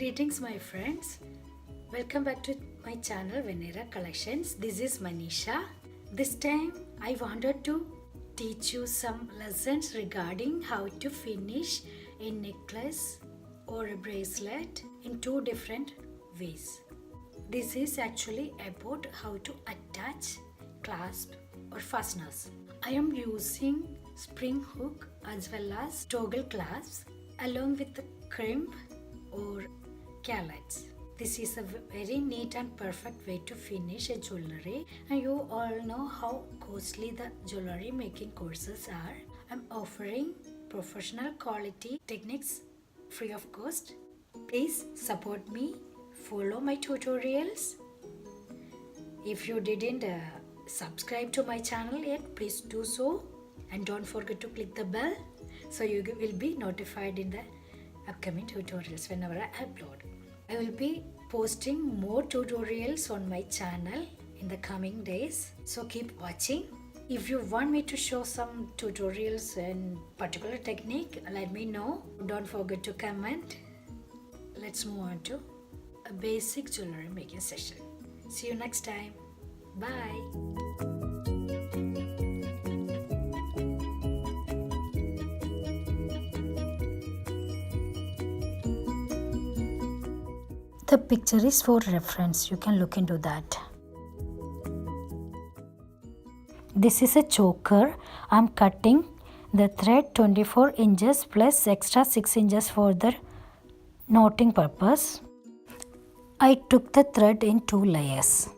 Greetings my friends. Welcome back to my channel Venera Collections. This is Maneesha. This time I wanted to teach you some lessons regarding how to finish a necklace or a bracelet in two different ways. This is actually about how to attach clasp or fasteners. I am using spring hook as well as toggle clasps along with the crimp or CALOTTES. This is a very neat and perfect way to finish a jewelry, and you all know how costly the jewelry making courses are. I'm offering professional quality techniques free of cost. Please support me, follow my tutorials. If you didn't subscribe to my channel yet, please do so, and don't forget to click the bell so you will be notified in the upcoming tutorials whenever I upload. I will be posting more tutorials on my channel in the coming days, so keep watching. If you want me to show some tutorials in particular technique, let me know. Don't forget to comment. Let's move on to a basic jewelry making session. See you next time. Bye. The picture is for reference, you can look into that. This is a choker. I'm cutting the thread 24 inches plus extra 6 inches for the knotting purpose. I took the thread in 2 layers.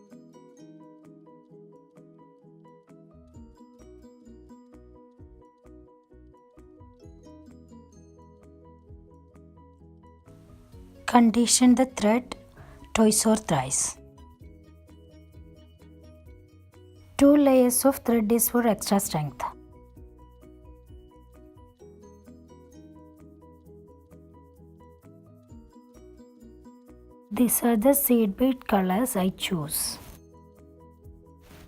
Condition the thread twice or thrice. 2 layers of thread is for extra strength. These are the seed bead colors I choose.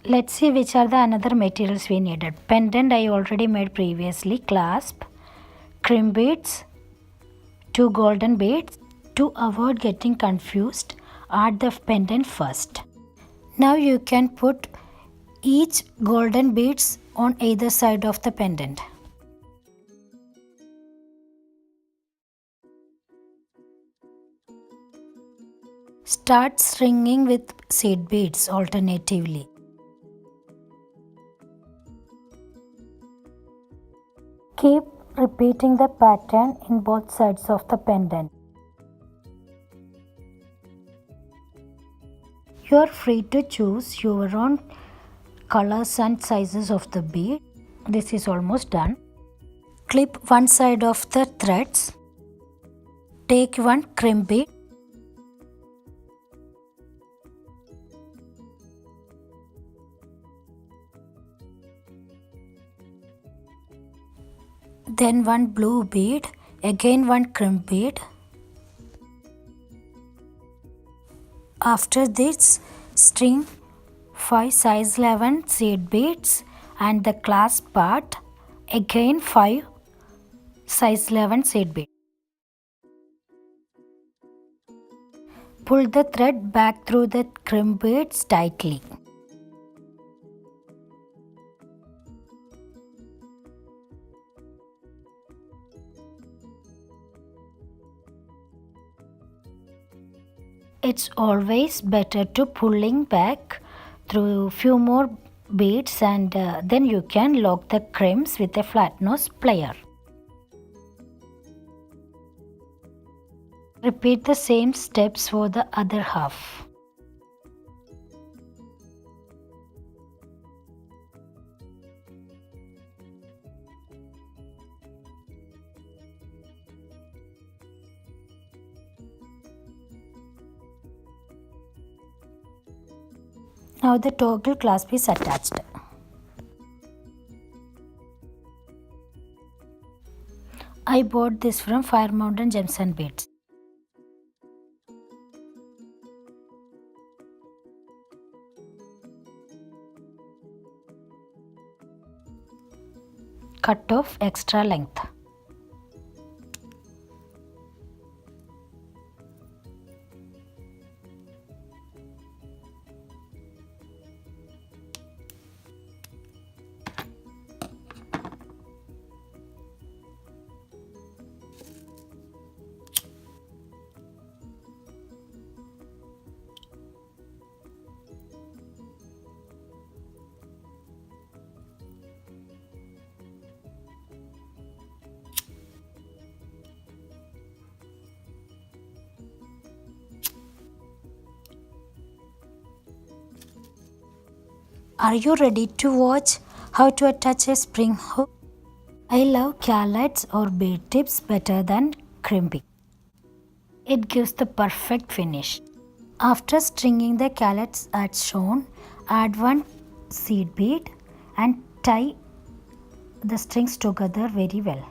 Let's see which are the another materials we needed. Pendant I already made previously. Clasp, crimp beads, 2 golden beads. To avoid getting confused, add the pendant first. Now you can put each golden beads on either side of the pendant. Start stringing with seed beads alternatively. Keep repeating the pattern in both sides of the pendant. You are free to choose your own colors and sizes of the bead. This is almost done. Clip one side of the threads. Take one crimp bead. Then one blue bead. Again one crimp bead. After this, string 5 size 11 seed beads and the clasp part, again 5 size 11 seed beads. Pull the thread back through the crimp beads tightly. It's always better to pulling back through few more beads, and then you can lock the crimps with a flat nose plier. Repeat the same steps for the other half. Now the toggle clasp is attached. I bought this from FIREMOUNTAIN Gems Beads. Cut off extra length. Are you ready to watch how to attach a spring hook? I love CALOTTES or bead tips better than crimping. It gives the perfect finish. After stringing the CALOTTES as shown, add one seed bead and tie the strings together very well.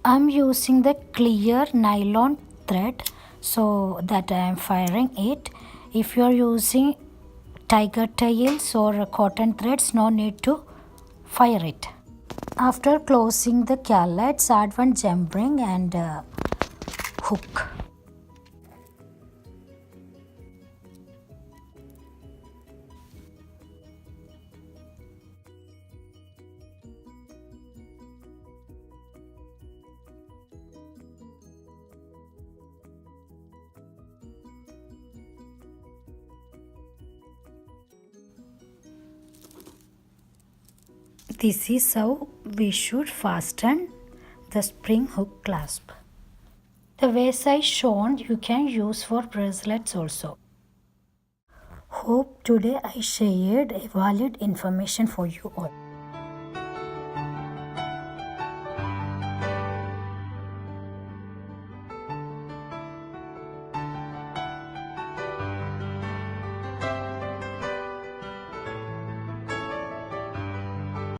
I'm using the clear nylon thread so that I am firing it. If you are using tiger tails or cotton threads, no need to fire it. After closing the CALOTTES, add one gem ring and hook. This is how we should fasten the spring hook clasp. The ways I shown you can use for bracelets also. Hope today I shared a valid information for you all.